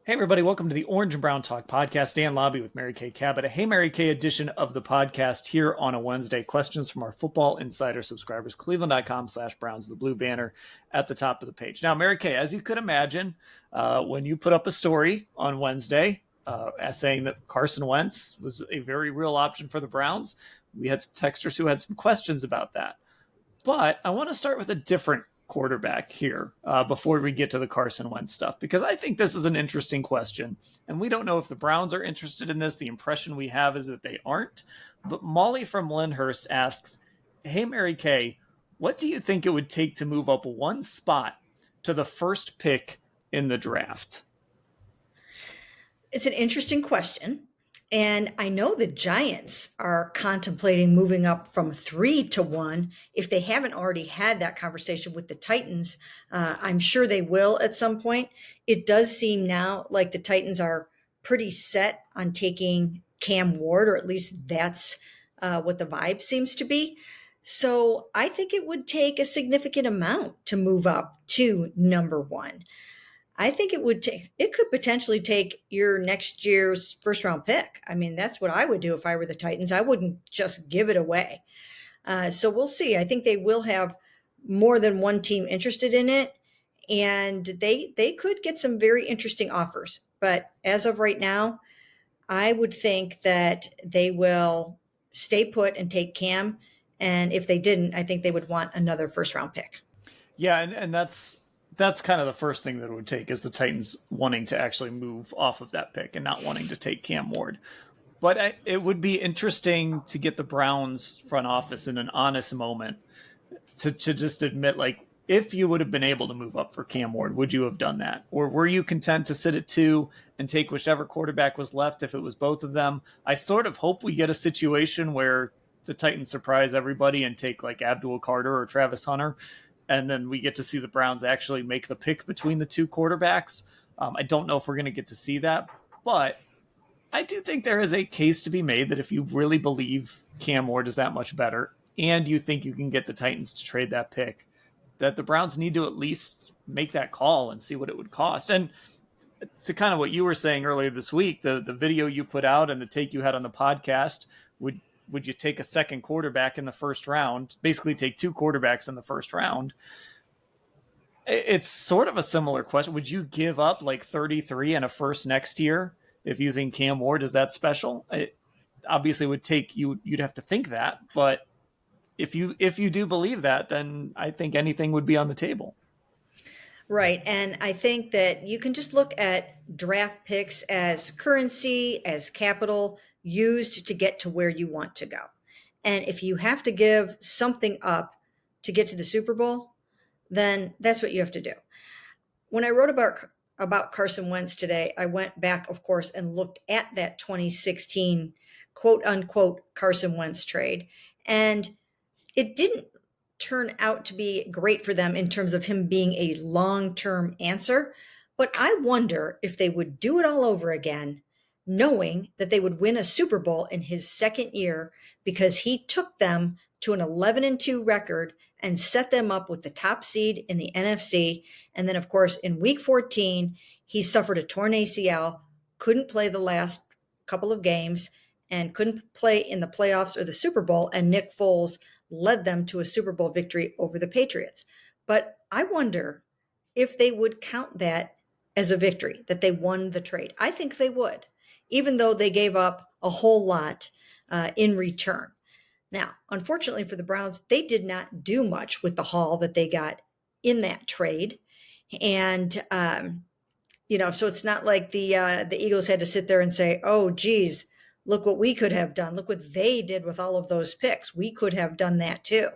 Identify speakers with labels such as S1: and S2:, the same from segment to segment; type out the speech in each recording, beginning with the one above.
S1: Hey, everybody, welcome to the Orange and Brown Talk podcast. Dan Labbe with Mary Kay Cabot, a Hey Mary Kay edition of the podcast here on a Wednesday. Questions from our Football Insider subscribers, cleveland.com/Browns, the blue banner at the top of the page. Now, Mary Kay, as you could imagine, when you put up a story on Wednesday saying that Carson Wentz was a very real option for the Browns, we had some texters who had some questions about that. But I want to start with a different quarterback here before we get to the Carson Wentz stuff, because I think this is an interesting question. And we don't know if the Browns are interested in this. The impression we have is that they aren't. But Molly from Lyndhurst asks, hey, Mary Kay, what do you think it would take to move up one spot to the first pick in the draft?
S2: It's an interesting question. And I know the Giants are contemplating moving up from 3 to 1. If they haven't already had that conversation with the Titans, I'm sure they will at some point. It does seem now like the Titans are pretty set on taking Cam Ward, or at least that's what the vibe seems to be. So I think it would take a significant amount to move up to number 1. I think it could potentially take your next year's first round pick. I mean, that's what I would do if I were the Titans. I wouldn't just give it away. So we'll see. I think they will have more than one team interested in it, and they could get some very interesting offers. But as of right now, I would think that they will stay put and take Cam. And if they didn't, I think they would want another first round pick.
S1: Yeah, and that's kind of the first thing that it would take, is the Titans wanting to actually move off of that pick and not wanting to take Cam Ward. But it would be interesting to get the Browns front office in an honest moment to just admit, like, if you would have been able to move up for Cam Ward, would you have done that? Or were you content to sit at 2 and take whichever quarterback was left if it was both of them? I sort of hope we get a situation where the Titans surprise everybody and take like Abdul Carter or Travis Hunter, and then we get to see the Browns actually make the pick between the two quarterbacks. I don't know if we're going to get to see that, but I do think there is a case to be made that if you really believe Cam Ward is that much better and you think you can get the Titans to trade that pick, that the Browns need to at least make that call and see what it would cost. And to kind of what you were saying earlier this week, the video you put out and the take you had on the podcast, would you take a second quarterback in the first round, basically take 2 quarterbacks in the first round? It's sort of a similar question. Would you give up like 33 and a first next year if you think Cam Ward is that special? It obviously would take you'd have to think that, but if you do believe that, then I think anything would be on the table.
S2: Right. And I think that you can just look at draft picks as currency, as capital used to get to where you want to go. And if you have to give something up to get to the Super Bowl, then that's what you have to do. When I wrote about Carson Wentz today, I went back, of course, and looked at that 2016 quote unquote Carson Wentz trade. And it didn't turn out to be great for them in terms of him being a long-term answer. But I wonder if they would do it all over again, knowing that they would win a Super Bowl in his second year, because he took them to an 11-2 record and set them up with the top seed in the NFC. And then, of course, in week 14, he suffered a torn ACL, couldn't play the last couple of games, and couldn't play in the playoffs or the Super Bowl. And Nick Foles led them to a Super Bowl victory over the Patriots. But I wonder if they would count that as a victory, that they won the trade. I think they would, even though they gave up a whole lot in return. Now, unfortunately for the Browns, they did not do much with the haul that they got in that trade. And, so it's not like the Eagles had to sit there and say, oh, geez, look what we could have done. Look what they did with all of those picks. We could have done that too.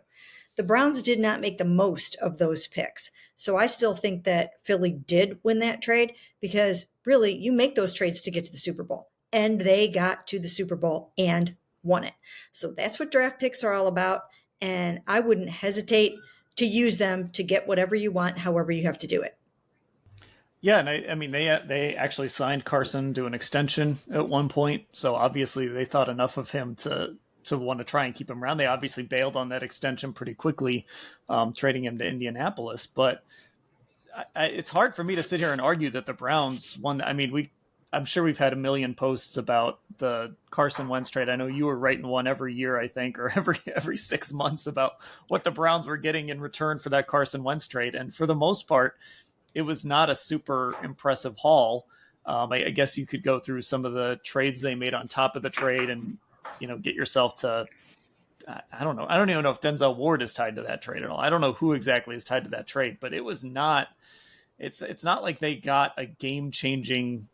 S2: The Browns did not make the most of those picks. So I still think that Philly did win that trade, because really you make those trades to get to the Super Bowl. And they got to the Super Bowl and won it. So that's what draft picks are all about. And I wouldn't hesitate to use them to get whatever you want, however you have to do it.
S1: Yeah, and I mean, they actually signed Carson to an extension at one point, so obviously they thought enough of him to want to try and keep him around. They obviously bailed on that extension pretty quickly, trading him to Indianapolis. But it's hard for me to sit here and argue that the Browns won. I mean, I'm sure we've had a million posts about the Carson Wentz trade. I know you were writing one every year, I think, or every 6 months about what the Browns were getting in return for that Carson Wentz trade. And for the most part, it was not a super impressive haul. I guess you could go through some of the trades they made on top of the trade and, get yourself to, I don't know. I don't even know if Denzel Ward is tied to that trade at all. I don't know who exactly is tied to that trade, but it was not, it's not like they got a game changing,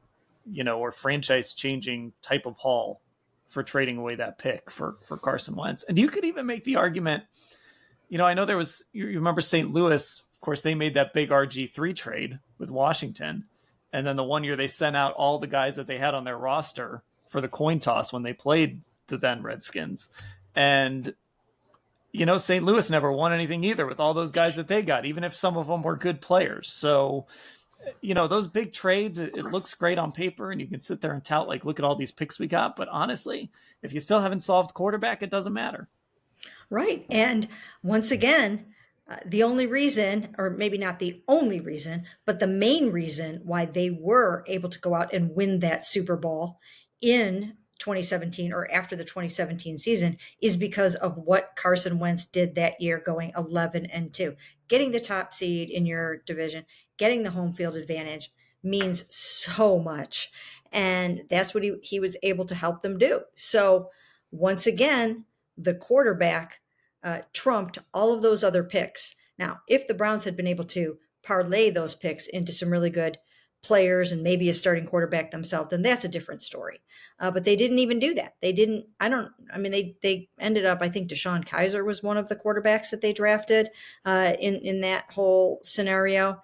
S1: or franchise changing type of haul for trading away that pick for Carson Wentz. And you could even make the argument, I know there was, you remember St. Louis, of course, they made that big RG3 trade with Washington. And then the one year they sent out all the guys that they had on their roster for the coin toss when they played the then Redskins. And, St. Louis never won anything either with all those guys that they got, even if some of them were good players. So, those big trades, it looks great on paper and you can sit there and tout, like, look at all these picks we got. But honestly, if you still haven't solved quarterback, it doesn't matter.
S2: Right. And once again, the only reason, or maybe not the only reason, but the main reason why they were able to go out and win that Super Bowl in 2017 or after the 2017 season is because of what Carson Wentz did that year, going 11-2. Getting the top seed in your division, getting the home field advantage means so much. And that's what he was able to help them do. So once again, the quarterback trumped all of those other picks. Now, if the Browns had been able to parlay those picks into some really good players and maybe a starting quarterback themselves, then that's a different story. But they didn't even do that. They didn't, they ended up, I think DeShone Kizer was one of the quarterbacks that they drafted in that whole scenario.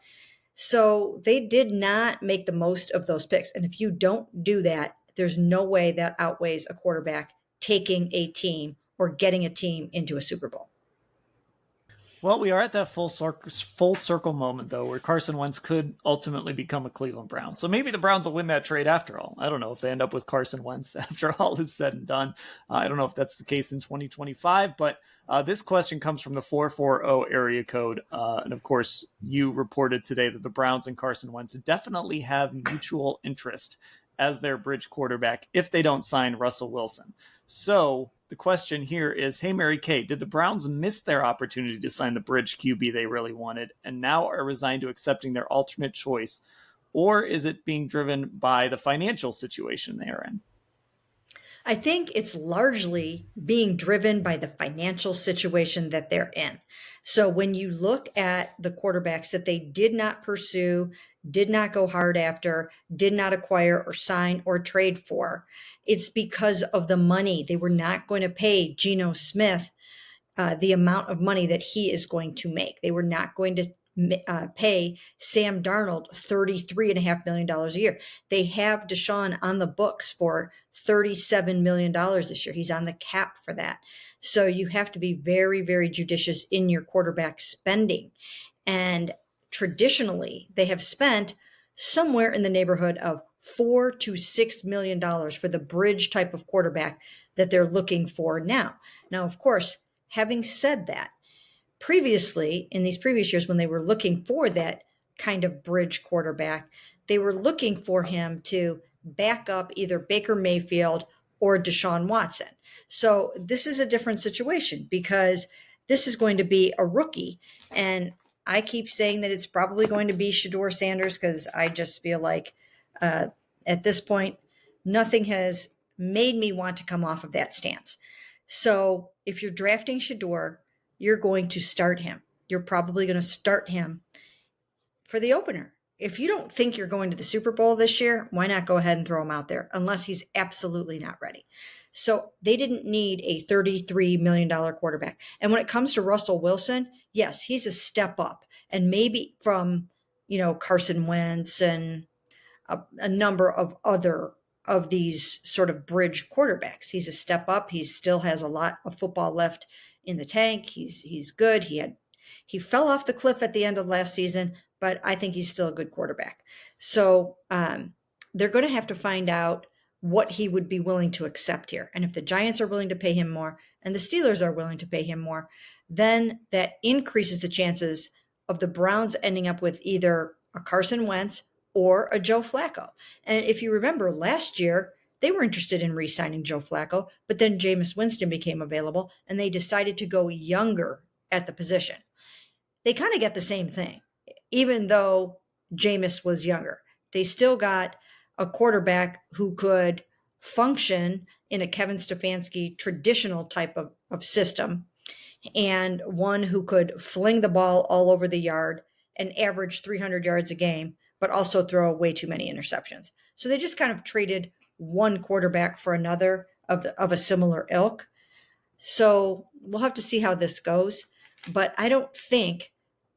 S2: So they did not make the most of those picks. And if you don't do that, there's no way that outweighs a quarterback taking a team or getting a team into a Super Bowl.
S1: Well, we are at that full circle moment, though, where Carson Wentz could ultimately become a Cleveland Brown. So maybe the Browns will win that trade after all. I don't know if they end up with Carson Wentz after all is said and done. I don't know if that's the case in 2025, but this question comes from the 440 area code. And of course, you reported today that the Browns and Carson Wentz definitely have mutual interest as their bridge quarterback if they don't sign Russell Wilson. So the question here is, hey, Mary Kay, did the Browns miss their opportunity to sign the bridge QB they really wanted and now are resigned to accepting their alternate choice? Or is it being driven by the financial situation they are in?
S2: I think it's largely being driven by the financial situation that they're in. So when you look at the quarterbacks that they did not pursue, did not go hard after, did not acquire or sign or trade for, it's because of the money. They were not going to pay Geno Smith the amount of money that he is going to make. They were not going to pay Sam Darnold $33.5 million a year. They have Deshaun on the books for $37 million this year. He's on the cap for that. So you have to be very, very judicious in your quarterback spending. And traditionally, they have spent somewhere in the neighborhood of $4 to $6 million for the bridge type of quarterback that they're looking for now. Now, of course, having said that, previously, in these previous years, when they were looking for that kind of bridge quarterback, they were looking for him to back up either Baker Mayfield or Deshaun Watson. So this is a different situation because this is going to be a rookie. And I keep saying that it's probably going to be Shedeur Sanders because I just feel like at this point, nothing has made me want to come off of that stance. So if you're drafting Shedeur, you're going to start him. You're probably going to start him for the opener. If you don't think you're going to the Super Bowl this year, why not go ahead and throw him out there unless he's absolutely not ready? So they didn't need a $33 million quarterback. And when it comes to Russell Wilson, yes, he's a step up. And maybe from, Carson Wentz and a number of other of these sort of bridge quarterbacks. He's a step up. He still has a lot of football left in the tank. He's good. He fell off the cliff at the end of last season, but I think he's still a good quarterback. So they're going to have to find out what he would be willing to accept here. And if the Giants are willing to pay him more and the Steelers are willing to pay him more, then that increases the chances of the Browns ending up with either a Carson Wentz or a Joe Flacco. And if you remember last year, they were interested in re-signing Joe Flacco, but then Jameis Winston became available and they decided to go younger at the position. They kind of get the same thing, even though Jameis was younger. They still got a quarterback who could function in a Kevin Stefanski traditional type of system, and one who could fling the ball all over the yard and average 300 yards a game, but also throw way too many interceptions. So they just kind of traded one quarterback for another of a similar ilk. So we'll have to see how this goes. But I don't think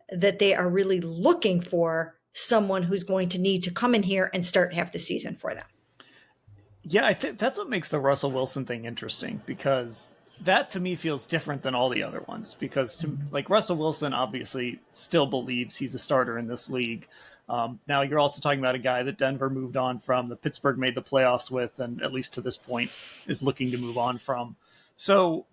S2: that they are really looking for someone who's going to need to come in here and start half the season for them.
S1: Yeah, I think that's what makes the Russell Wilson thing interesting, because that to me feels different than all the other ones, because like Russell Wilson obviously still believes he's a starter in this league. Now you're also talking about a guy that Denver moved on from, that Pittsburgh made the playoffs with, and at least to this point is looking to move on from. So,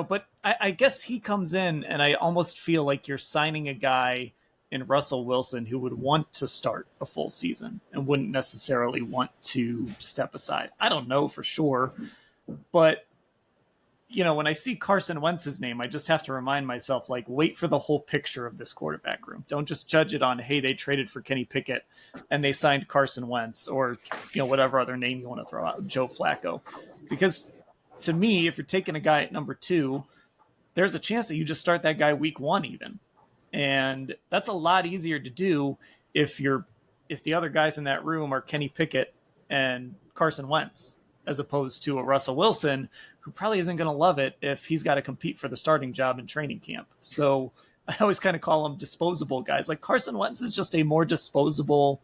S1: but I guess he comes in and I almost feel like you're signing a guy in Russell Wilson who would want to start a full season and wouldn't necessarily want to step aside. I don't know for sure, but when I see Carson Wentz's name, I just have to remind myself, like, wait for the whole picture of this quarterback room. Don't just judge it on, hey, they traded for Kenny Pickett and they signed Carson Wentz, or, whatever other name you want to throw out, Joe Flacco. Because to me, if you're taking a guy at number 2, there's a chance that you just start that guy week 1 even. And that's a lot easier to do if the other guys in that room are Kenny Pickett and Carson Wentz, as opposed to a Russell Wilson, who probably isn't going to love it if he's got to compete for the starting job in training camp. So I always kind of call them disposable guys. Like Carson Wentz is just a more disposable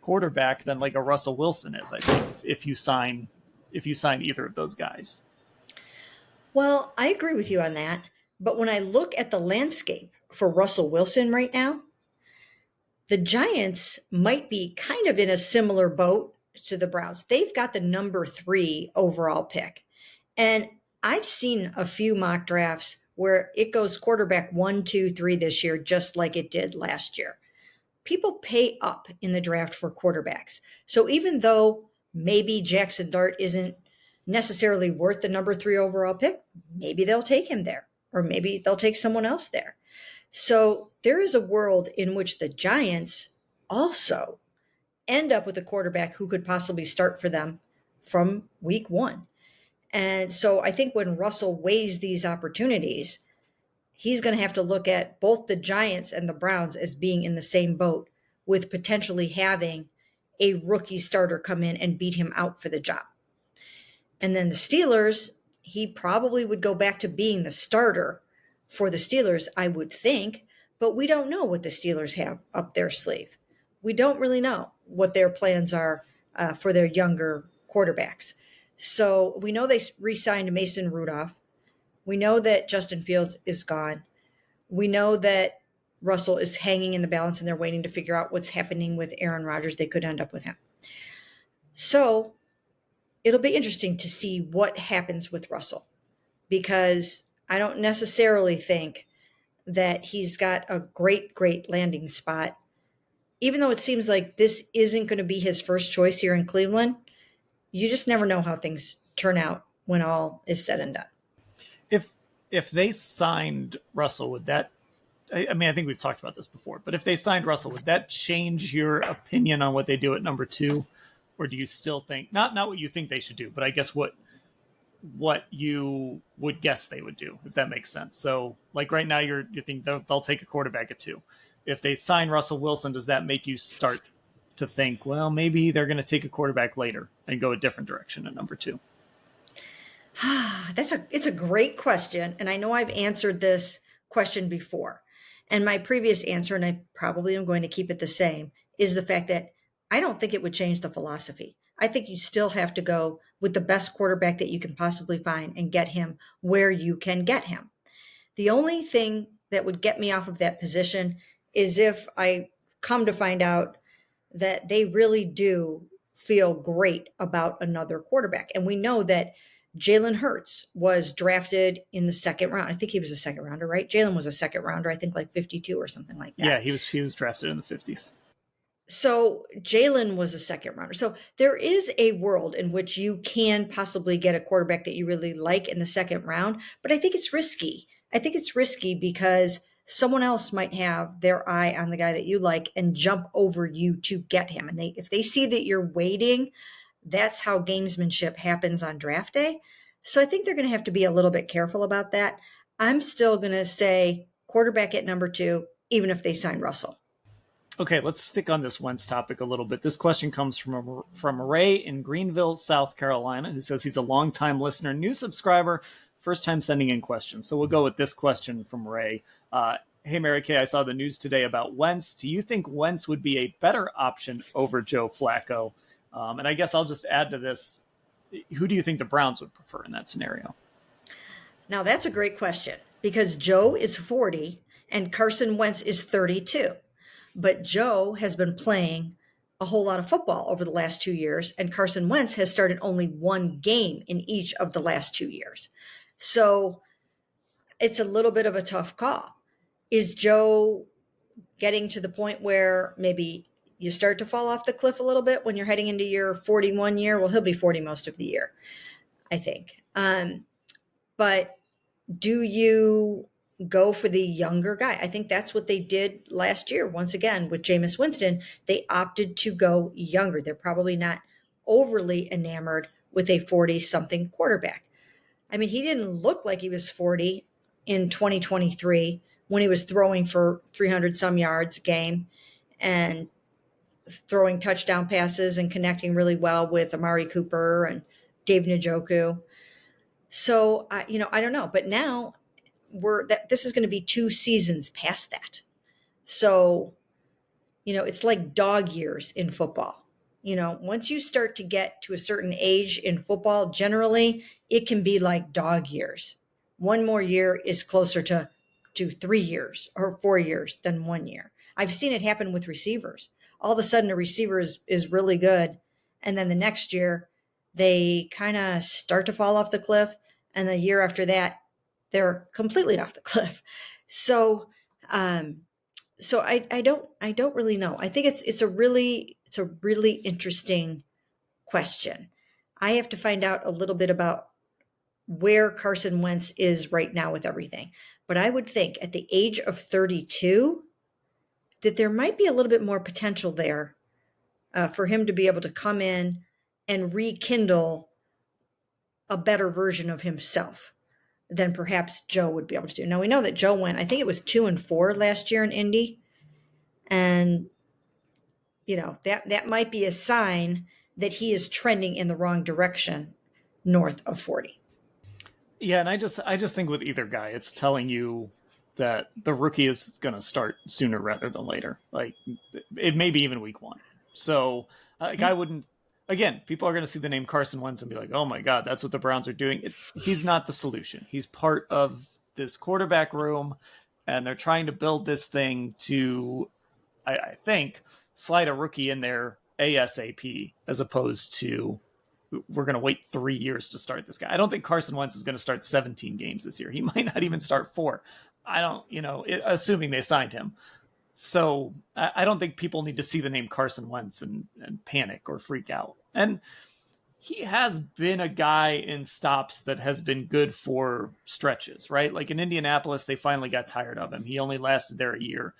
S1: quarterback than like a Russell Wilson is, I think, if you sign either of those guys.
S2: Well, I agree with you on that. But when I look at the landscape for Russell Wilson right now, the Giants might be kind of in a similar boat to the Browns. They've got the number 3 overall pick. And I've seen a few mock drafts where it goes quarterback 1, 2, 3 this year, just like it did last year. People pay up in the draft for quarterbacks. So even though maybe Jackson Dart isn't necessarily worth the number 3 overall pick, maybe they'll take him there, or maybe they'll take someone else there. So there is a world in which the Giants also end up with a quarterback who could possibly start for them from week 1. And so I think when Russell weighs these opportunities, he's going to have to look at both the Giants and the Browns as being in the same boat, with potentially having a rookie starter come in and beat him out for the job. And then the Steelers, he probably would go back to being the starter for the Steelers, I would think, but we don't know what the Steelers have up their sleeve. We don't really know what their plans are for their younger quarterbacks. So we know they re-signed Mason Rudolph. We know that Justin Fields is gone. We know that Russell is hanging in the balance and they're waiting to figure out what's happening with Aaron Rodgers. They could end up with him. So it'll be interesting to see what happens with Russell, because I don't necessarily think that he's got a great landing spot. Even though it seems like this isn't going to be his first choice here in Cleveland, you just never know how things turn out when all is said and done.
S1: If they signed Russell, would that, I mean, I think we've talked about this before, but if they signed Russell, would that change your opinion on what they do at number 2? Or do you still think, not what you think they should do, but I guess what you would guess they would do, if that makes sense? So like right now you think they'll take a quarterback at 2. If they sign Russell Wilson, does that make you start to think, well, maybe they're going to take a quarterback later and go a different direction at number 2?
S2: It's a great question. And I know I've answered this question before. And my previous answer, and I probably am going to keep it the same, is the fact that I don't think it would change the philosophy. I think you still have to go with the best quarterback that you can possibly find and get him where you can get him. The only thing that would get me off of that position is if I come to find out that they really do feel great about another quarterback. And we know that Jalen Hurts was drafted in the second round. I think he was a second rounder, right? Jalen was a second rounder, I think like 52 or something like that.
S1: Yeah, he was drafted in the 50s.
S2: So Jalen was a second rounder. So there is a world in which you can possibly get a quarterback that you really like in the second round, but I think it's risky. I think it's risky because someone else might have their eye on the guy that you like and jump over you to get him. And if they see that you're waiting, that's how gamesmanship happens on draft day. So I think they're going to have to be a little bit careful about that. I'm still going to say quarterback at number 2, even if they sign Russell.
S1: Okay, let's stick on this Wentz topic a little bit. This question comes from Ray in Greenville, South Carolina, who says he's a longtime listener, new subscriber, first time sending in questions. So we'll go with this question from Ray. Hey, Mary Kay, I saw the news today about Wentz. Do you think Wentz would be a better option over Joe Flacco? And I guess I'll just add to this. Who do you think the Browns would prefer in that scenario?
S2: Now, that's a great question because Joe is 40 and Carson Wentz is 32. But Joe has been playing a whole lot of football over the last 2 years, and Carson Wentz has started only one game in each of the last 2 years. So it's a little bit of a tough call. Is Joe getting to the point where maybe you start to fall off the cliff a little bit when you're heading into your 41 year? Well, he'll be 40 most of the year, I think. But do you go for the younger guy? I think that's what they did last year. Once again, with Jameis Winston, they opted to go younger. They're probably not overly enamored with a 40-something quarterback. I mean, he didn't look like he was 40 in 2023 when he was throwing for 300-some yards a game and throwing touchdown passes and connecting really well with Amari Cooper and Dave Njoku. So, I don't know. But now this is going to be 2 seasons past that. So, it's like dog years in football. Once you start to get to a certain age in football, generally it can be like dog years. 1 more year is closer to 3 years or 4 years than 1 year. I've seen it happen with receivers. All of a sudden a receiver is really good. And then the next year they kind of start to fall off the cliff. And the year after that, they're completely off the cliff. So, I don't really know. I think it's a really interesting question. I have to find out a little bit about where Carson Wentz is right now with everything. But I would think at the age of 32 that there might be a little bit more potential there for him to be able to come in and rekindle a better version of himself than perhaps Joe would be able to do. Now we know that Joe went, I think it was 2-4 last year in Indy. And, that might be a sign that he is trending in the wrong direction north of 40.
S1: Yeah. And I just think with either guy, it's telling you that the rookie is going to start sooner rather than later. Like it may be even week 1. So I wouldn't, again, people are going to see the name Carson Wentz and be like, oh my God, that's what the Browns are doing. He's not the solution. He's part of this quarterback room, and they're trying to build this thing to, I think, slide a rookie in there ASAP, as opposed to we're going to wait 3 years to start this guy. I don't think Carson Wentz is going to start 17 games this year. He might not even start 4. I don't, assuming they signed him. So I don't think people need to see the name Carson Wentz and panic or freak out. And he has been a guy in stops that has been good for stretches, right? Like in Indianapolis, they finally got tired of him. He only lasted there a year,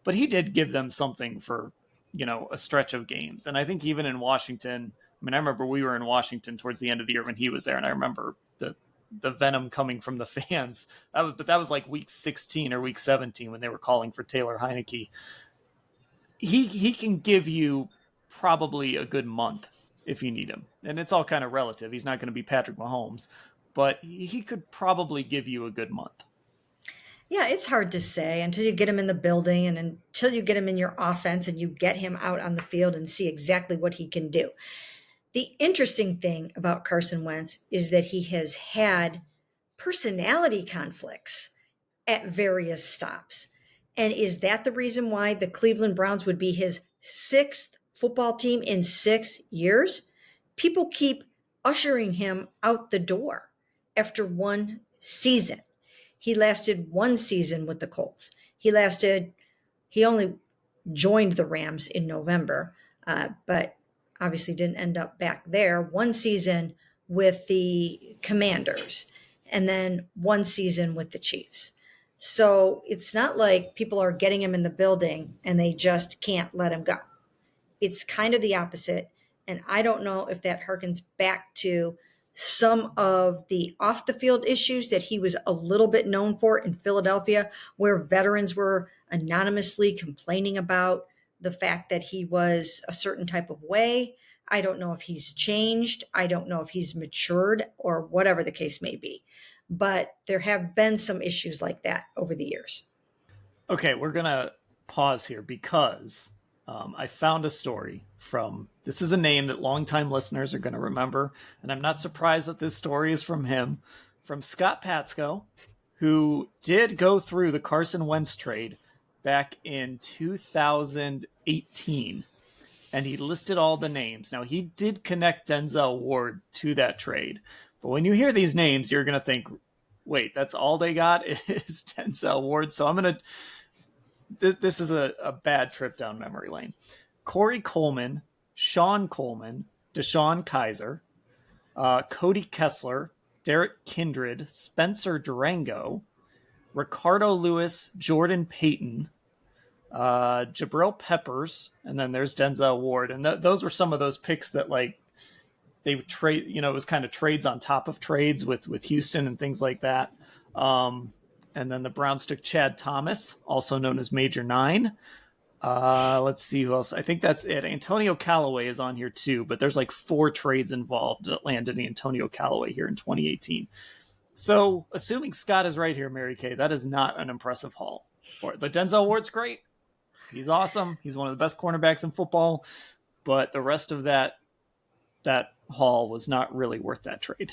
S1: but he did give them something for, a stretch of games. And I think even in Washington, I remember we were in Washington towards the end of the year when he was there. And I remember the venom coming from the fans. But that was like week 16 or week 17 when they were calling for Taylor Heineke. He can give you probably a good month if you need him. And it's all kind of relative. He's not going to be Patrick Mahomes, but he could probably give you a good month.
S2: Yeah, it's hard to say until you get him in the building and until you get him in your offense and you get him out on the field and see exactly what he can do. The interesting thing about Carson Wentz is that he has had personality conflicts at various stops. And is that the reason why the Cleveland Browns would be his 6th football team in 6 years? People keep ushering him out the door after one season. He lasted one season with the Colts. He only joined the Rams in November, but obviously didn't end up back there. One season with the Commanders, and then one season with the Chiefs. So it's not like people are getting him in the building and they just can't let him go. It's kind of the opposite. And I don't know if that harkens back to some of the off the field issues that he was a little bit known for in Philadelphia, where veterans were anonymously complaining about the fact that he was a certain type of way. I don't know if he's changed. I don't know if he's matured or whatever the case may be. But there have been some issues like that over the years.
S1: Okay, we're going to pause here because I found a story from, this is a name that longtime listeners are going to remember, and I'm not surprised that this story is from him, from Scott Patsko, who did go through the Carson Wentz trade back in 2018, and he listed all the names. Now, he did connect Denzel Ward to that trade, but when you hear these names, you're going to think, wait, that's all they got is Denzel Ward? So I'm going to, this is a bad trip down memory lane. Corey Coleman, Sean Coleman, Deshaun Kaiser, Cody Kessler, Derek Kindred, Spencer Durango, Ricardo Lewis, Jordan Payton, Jabril Peppers, and then there's Denzel Ward. And those were some of those picks that, like, they trade, it was kind of trades on top of trades with Houston and things like that. And then the Browns took Chad Thomas, also known as Major 9. Let's see who else. I think that's it. Antonio Callaway is on here too, but there's like 4 trades involved that landed Antonio Callaway here in 2018. So assuming Scott is right here, Mary Kay, that is not an impressive haul for it. But Denzel Ward's great. He's awesome. He's one of the best cornerbacks in football. But the rest of that haul was not really worth that trade.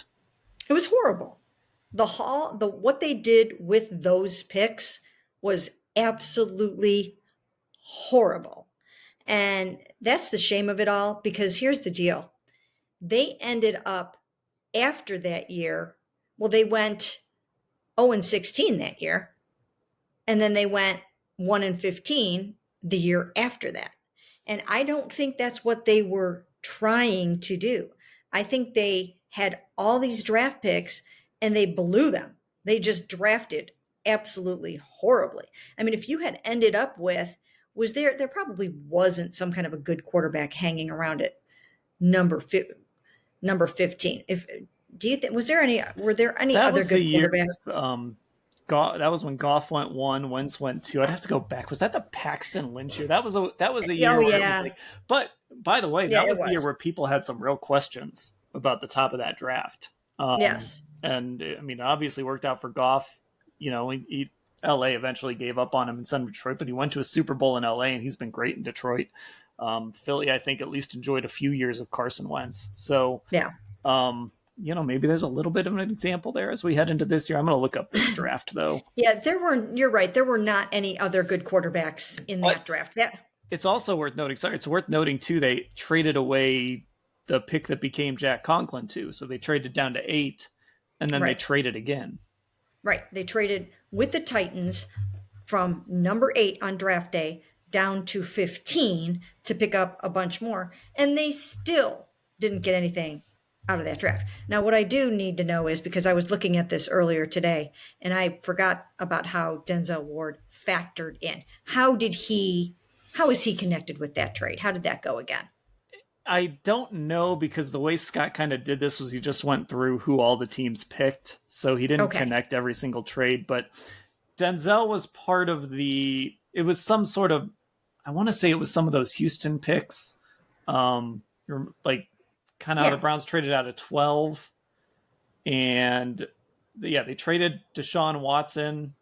S2: It was horrible. What they did with those picks was absolutely horrible. And that's the shame of it all, because here's the deal. They ended up after that year, well, they went 0-16 that year, and then they went 1-15 the year after that. And I don't think that's what they were trying to do. I think they had all these draft picks and they blew them. They just drafted absolutely horribly. I mean, if you had ended up with, there probably wasn't some kind of a good quarterback hanging around at number 15. Were there any other good quarterbacks?
S1: That was when Goff went 1, Wentz went 2. I'd have to go back. Was that the Paxton Lynch year? That was a year.
S2: Oh,
S1: where
S2: yeah.
S1: It was like, but by the way, that was the year where people had some real questions about the top of that draft.
S2: Yes.
S1: And I mean, it obviously worked out for Goff. LA eventually gave up on him and sent him to Detroit, but he went to a Super Bowl in LA and he's been great in Detroit. Philly, I think, at least enjoyed a few years of Carson Wentz. So,
S2: yeah.
S1: Maybe there's a little bit of an example there as we head into this year. I'm going to look up this draft, though.
S2: Yeah, you're right. There were not any other good quarterbacks in that draft.
S1: It's also worth noting. Sorry, it's worth noting, too, they traded away the pick that became Jack Conklin, too. So they traded down to 8, and then they traded again.
S2: Right. They traded with the Titans from number 8 on draft day down to 15 to pick up a bunch more. And they still didn't get anything out of that draft. Now, what I do need to know is, because I was looking at this earlier today and I forgot about how Denzel Ward factored in. How is he connected with that trade? How did that go again?
S1: I don't know, because the way Scott kind of did this was he just went through who all the teams picked. So he didn't connect every single trade, but Denzel was part of it was some sort of, I want to say it was some of those Houston picks. Like, kind of how the Browns traded out of 12. And they traded Deshaun Watson,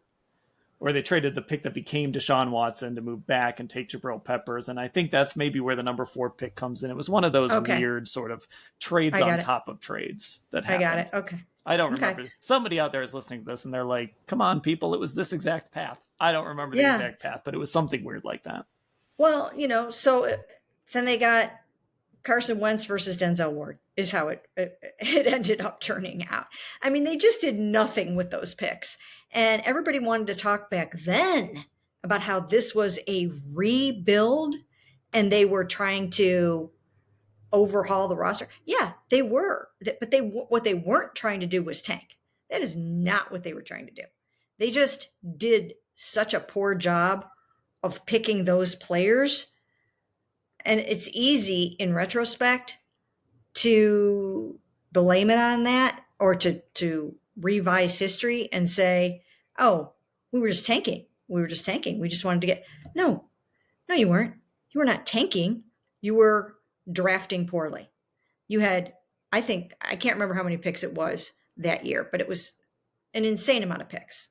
S1: or they traded the pick that became Deshaun Watson to move back and take Jabril Peppers. And I think that's maybe where the number 4 pick comes in. It was one of those weird sort of trades on top of trades that happened.
S2: I got it. Okay.
S1: I don't remember. Somebody out there is listening to this and they're like, come on, people, it was this exact path. I don't remember the exact path, but it was something weird like that.
S2: Well, so then they got Carson Wentz versus Denzel Ward. is how it ended up turning out. I mean, they just did nothing with those picks. And everybody wanted to talk back then about how this was a rebuild and they were trying to overhaul the roster. Yeah, they were. But what they weren't trying to do was tank. That is not what they were trying to do. They just did such a poor job of picking those players. And it's easy in retrospect to blame it on that, or to revise history and say, oh, we were just tanking. We were just tanking. We just wanted to get. No, you weren't. You were not tanking. You were drafting poorly. You had, I can't remember how many picks it was that year, but it was an insane amount of picks.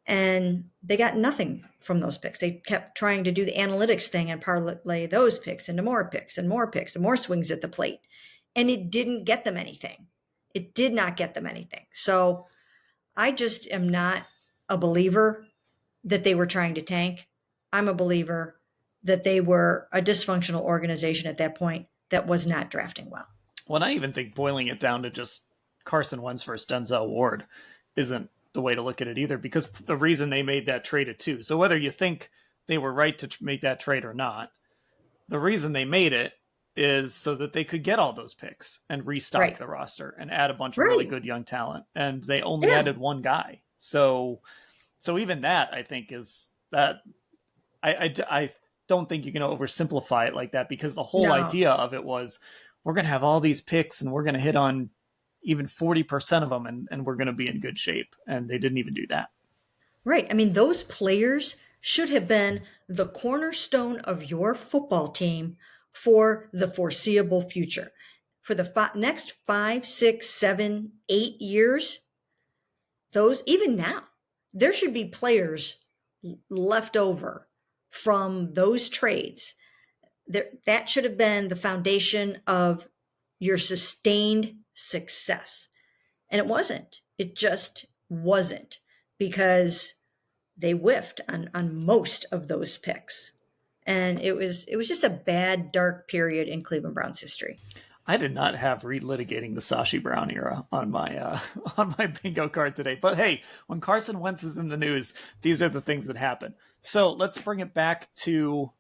S2: And they got nothing from those picks. They kept trying to do the analytics thing and parlay those picks into more picks and more picks and more swings at the plate. And it didn't get them anything. It did not get them anything. So I just am not a believer that they were trying to tank. I'm a believer that they were a dysfunctional organization at that point that was not drafting well.
S1: Well, I even think boiling it down to just Carson Wentz versus Denzel Ward isn't the way to look at it either, because the reason they made that trade at 2. So whether you think they were right to make that trade or not, the reason they made it is so that they could get all those picks and restock the roster and add a bunch of really good young talent. And they only added one guy. So even that, I think, is that I don't think you can oversimplify it like that, because the whole idea of it was, we're going to have all these picks and we're going to hit on even 40% of them and we're going to be in good shape. And they didn't even do that.
S2: Right. I mean, those players should have been the cornerstone of your football team for the foreseeable future. For the next 5, 6, 7, 8 years, those, even now, there should be players left over from those trades. That should have been the foundation of your sustained success. And it wasn't. It just wasn't, because they whiffed on most of those picks. And it was just a bad, dark period in Cleveland Browns history.
S1: I did not have relitigating the Sashi Brown era on my on my bingo card today. But hey, when Carson Wentz is in the news, these are the things that happen. So let's bring it back to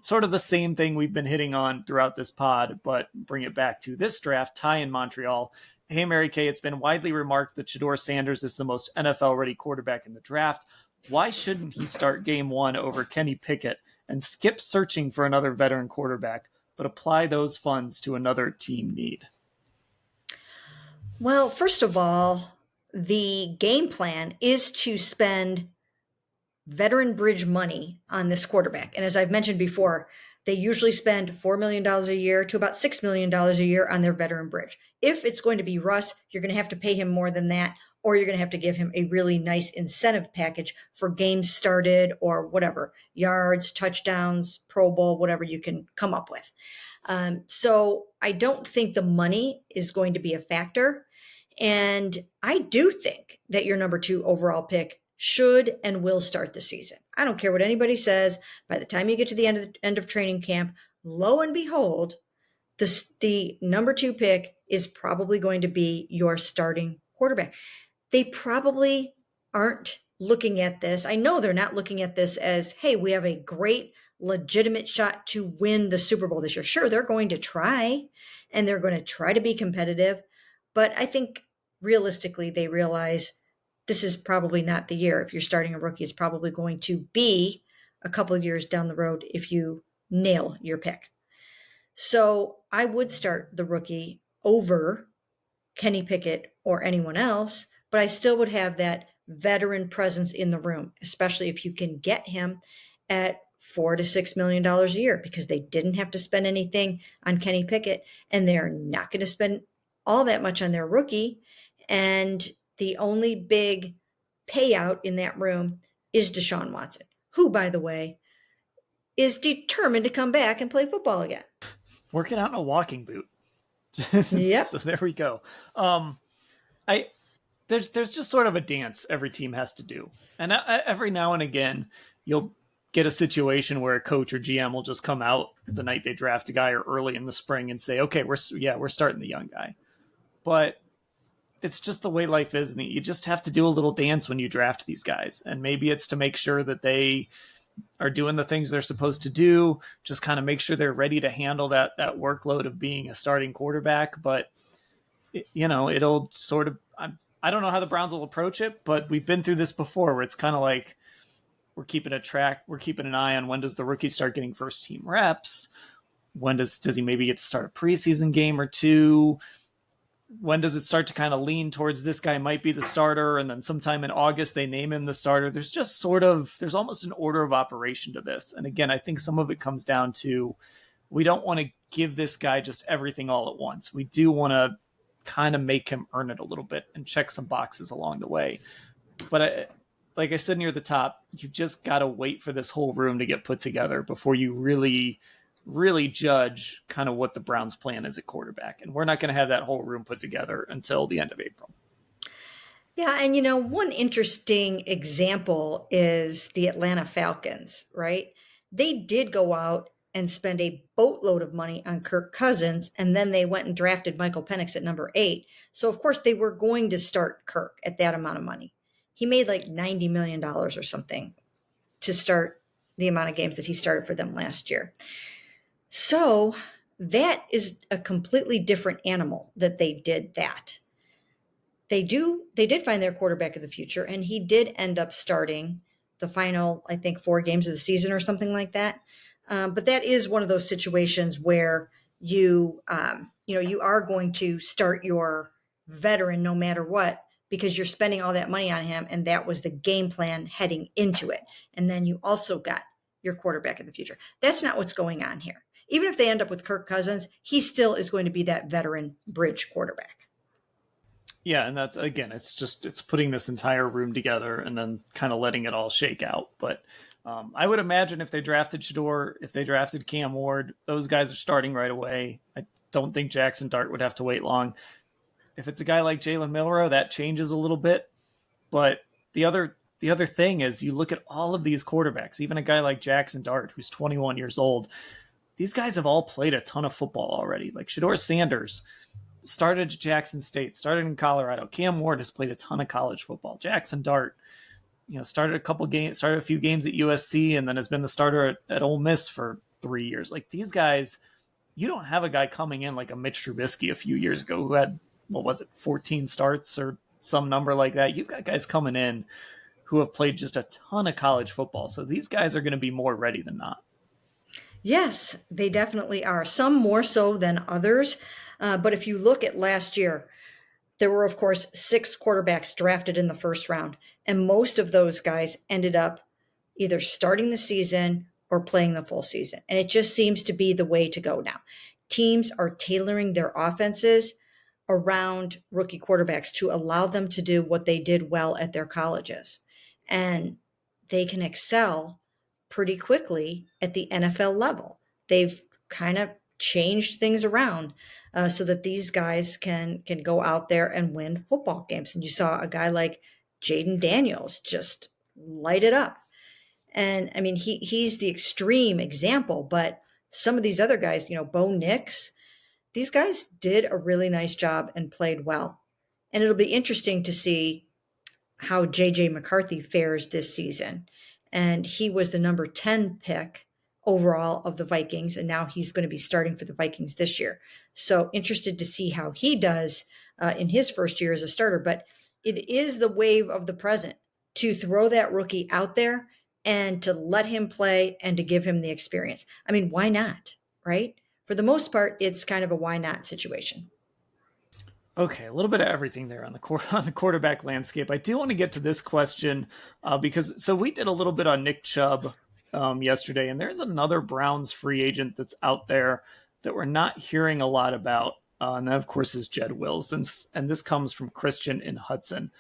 S1: sort of the same thing we've been hitting on throughout this pod, but bring it back to this draft, tie in Montreal. Hey, Mary Kay, it's been widely remarked that Shedeur Sanders is the most NFL-ready quarterback in the draft. Why shouldn't he start game 1 over Kenny Pickett and skip searching for another veteran quarterback, but apply those funds to another team need?
S2: Well, first of all, the game plan is to spend veteran bridge money on this quarterback. And as I've mentioned before, they usually spend $4 million a year to about $6 million a year on their veteran bridge. If it's going to be Russ, you're going to have to pay him more than that, or you're going to have to give him a really nice incentive package for games started or whatever, yards, touchdowns, Pro Bowl, whatever you can come up with. So I don't think the money is going to be a factor. And I do think that your number 2 overall pick should and will start the season. I don't care what anybody says. By the time you get to the end of training camp, lo and behold, the number 2 pick is probably going to be your starting quarterback. They probably aren't looking at this. I know they're not looking at this as, hey, we have a great legitimate shot to win the Super Bowl this year. Sure, they're going to try, and they're going to try to be competitive. But I think realistically, they realize this is probably not the year. If you're starting a rookie, it's probably going to be a couple of years down the road if you nail your pick. So I would start the rookie over Kenny Pickett or anyone else, but I still would have that veteran presence in the room, especially if you can get him at $4 to $6 million a year, because they didn't have to spend anything on Kenny Pickett, and they're not going to spend all that much on their rookie. And the only big payout in that room is Deshaun Watson, who, by the way, is determined to come back and play football again.
S1: Working out in a walking boot.
S2: Yep.
S1: So there we go. There's just sort of a dance every team has to do. And every now and again, you'll get a situation where a coach or GM will just come out the night they draft a guy or early in the spring and say, okay, we're starting the young guy. But it's just the way life is. And you just have to do a little dance when you draft these guys. And maybe it's to make sure that they are doing the things they're supposed to do, just kind of make sure they're ready to handle that workload of being a starting quarterback. But it'll sort of, I don't know how the Browns will approach it, but we've been through this before where it's kind of like we're keeping an eye on when does the rookie start getting first team reps? When does he maybe get to start a preseason game or two? When does it start to kind of lean towards this guy might be the starter? And then sometime in August, they name him the starter. There's almost an order of operation to this. And again, I think some of it comes down to, we don't want to give this guy just everything all at once. We do want to kind of make him earn it a little bit and check some boxes along the way. But like I said near the top, you just got to wait for this whole room to get put together before you really judge kind of what the Browns' plan is at quarterback. And we're not going to have that whole room put together until the end of April.
S2: Yeah, and one interesting example is the Atlanta Falcons, right? They did go out and spend a boatload of money on Kirk Cousins, and then they went and drafted Michael Penix at number 8. So, of course, they were going to start Kirk at that amount of money. He made like $90 million or something to start the amount of games that he started for them last year. So that is a completely different animal that they did that. They did find their quarterback of the future, and he did end up starting the final, I think, 4 games of the season or something like that. But that is one of those situations where you are going to start your veteran no matter what, because you're spending all that money on him, and that was the game plan heading into it. And then you also got your quarterback of the future. That's not what's going on here. Even if they end up with Kirk Cousins, he still is going to be that veteran bridge quarterback.
S1: Yeah, and that's, again, it's putting this entire room together and then kind of letting it all shake out. But I would imagine if they drafted Shedeur, if they drafted Cam Ward, those guys are starting right away. I don't think Jackson Dart would have to wait long. If it's a guy like Jalen Milroe, that changes a little bit. But the other thing is, you look at all of these quarterbacks, even a guy like Jackson Dart, who's 21 years old, these guys have all played a ton of football already. Like Shedeur Sanders started at Jackson State, started in Colorado. Cam Ward has played a ton of college football. Jackson Dart, started a few games at USC, and then has been the starter at Ole Miss for 3 years. Like, these guys, you don't have a guy coming in like a Mitch Trubisky a few years ago who had, 14 starts or some number like that. You've got guys coming in who have played just a ton of college football. So these guys are going to be more ready than not.
S2: Yes, they definitely are. Some more so than others. But if you look at last year, there were, of course, 6 quarterbacks drafted in the first round. And most of those guys ended up either starting the season or playing the full season. And it just seems to be the way to go now. Teams are tailoring their offenses around rookie quarterbacks to allow them to do what they did well at their colleges. And they can excel pretty quickly at the NFL level. They've kind of changed things around so that these guys can go out there and win football games. And you saw a guy like Jaden Daniels just light it up. And I mean, he's the extreme example, but some of these other guys, Bo Nix, these guys did a really nice job and played well. And it'll be interesting to see how JJ McCarthy fares this season. And he was the number 10 pick overall of the Vikings, and now he's going to be starting for the Vikings this year. So interested to see how he does in his first year as a starter. But it is the wave of the present to throw that rookie out there and to let him play and to give him the experience. I mean, why not, right? For the most part, it's kind of a why not situation.
S1: Okay, a little bit of everything there on the quarterback landscape. I do want to get to this question because we did a little bit on Nick Chubb yesterday, and there's another Browns free agent that's out there that we're not hearing a lot about, and that, of course, is Jed Wills. And this comes from Christian in Hudson.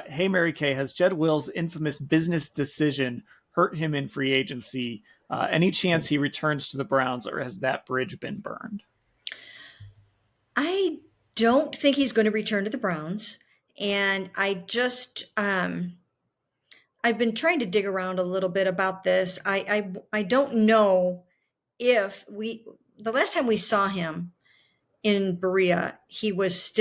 S1: Hey, Mary Kay, has Jed Wills' infamous business decision hurt him in free agency? Any chance he returns to the Browns, or has that bridge been burned?
S2: I don't think he's going to return to the Browns. And I just, I've been trying to dig around a little bit about this. I don't know if the last time we saw him in Berea, he was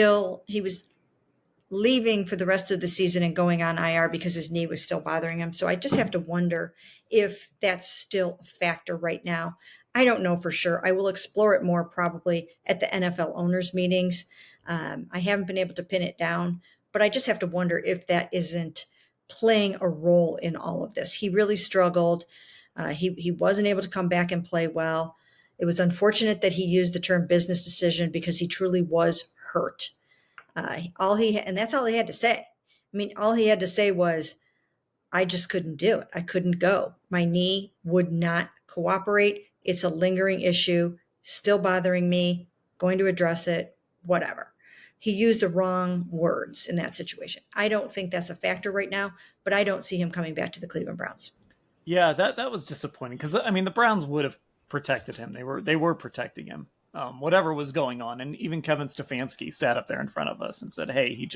S2: leaving for the rest of the season and going on IR because his knee was still bothering him. So I just have to wonder if that's still a factor right now. I don't know for sure. I will explore it more probably at the NFL owners meetings. I haven't been able to pin it down, but I just have to wonder if that isn't playing a role in all of this. He really struggled. He wasn't able to come back and play well. It was unfortunate that he used the term business decision because he truly was hurt. And that's all he had to say. I mean, all he had to say was, I just couldn't do it. I couldn't go. My knee would not cooperate. It's a lingering issue, still bothering me, going to address it, whatever. He used the wrong words in that situation. I don't think that's a factor right now, but I don't see him coming back to the Cleveland Browns.
S1: Yeah, that was disappointing because I mean the Browns would have protected him. They were protecting him, whatever was going on, and even Kevin Stefanski sat up there in front of us and said, "Hey, it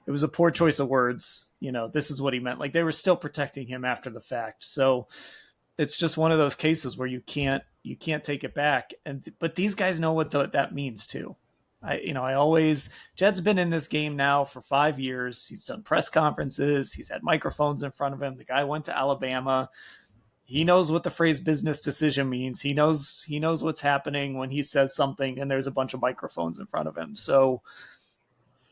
S1: was a poor choice of words. You know, this is what he meant." Like they were still protecting him after the fact. So it's just one of those cases where you can't take it back. But these guys know what that means too. Jed's been in this game now for 5 years. He's done press conferences. He's had microphones in front of him. The guy went to Alabama. He knows what the phrase business decision means. He knows what's happening when he says something and there's a bunch of microphones in front of him. So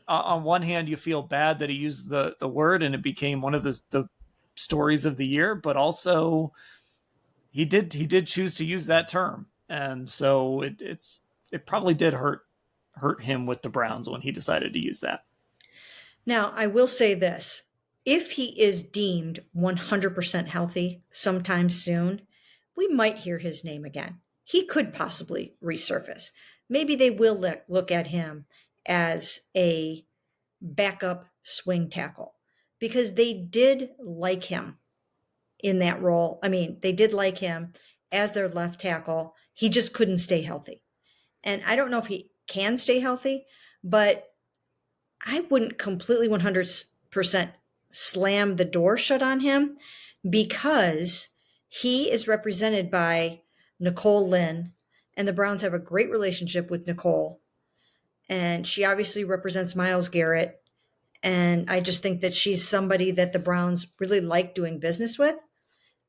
S1: on one hand, you feel bad that he used the word and it became one of the stories of the year, but also he did choose to use that term. And so it probably did hurt him with the Browns when he decided to use that.
S2: Now, I will say this. If he is deemed 100% healthy sometime soon, we might hear his name again. He could possibly resurface. Maybe they will look at him as a backup swing tackle because they did like him in that role. I mean, they did like him as their left tackle. He just couldn't stay healthy. And I don't know if he can stay healthy, but I wouldn't completely 100% slam the door shut on him because he is represented by Nicole Lynn, and the Browns have a great relationship with Nicole. And she obviously represents Myles Garrett. And I just think that she's somebody that the Browns really like doing business with.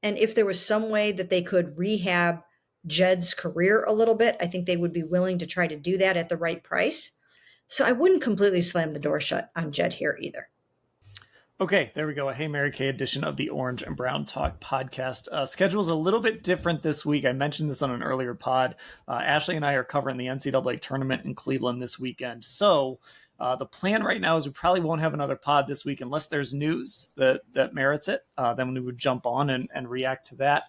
S2: And if there was some way that they could rehab Jed's career a little bit, I think they would be willing to try to do that at the right price. So I wouldn't completely slam the door shut on Jed here either.
S1: Okay, there we go. A Hey Mary Kay edition of the Orange and Brown Talk podcast. Schedule's a little bit different this week. I mentioned this on an earlier pod. Ashley and I are covering the NCAA tournament in Cleveland this weekend. So the plan right now is we probably won't have another pod this week unless there's news that merits it. Then we would jump on and react to that.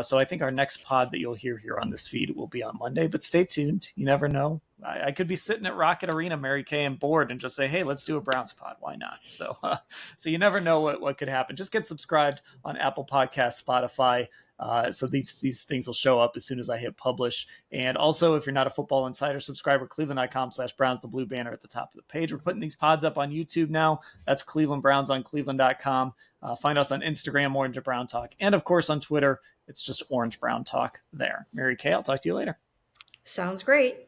S1: So I think our next pod that you'll hear here on this feed will be on Monday, but stay tuned. You never know. I could be sitting at Rocket Arena, Mary Kay, and bored and just say, hey, let's do a Browns pod. Why not? So you never know what could happen. Just get subscribed on Apple Podcasts, Spotify. So these things will show up as soon as I hit publish. And also, if you're not a Football Insider subscriber, cleveland.com/Browns, the blue banner at the top of the page. We're putting these pods up on YouTube now. That's Cleveland Browns on cleveland.com. Find us on Instagram, Orange and Brown Talk. And of course on Twitter, it's just Orange Brown Talk there. Mary Kay, I'll talk to you later.
S2: Sounds great.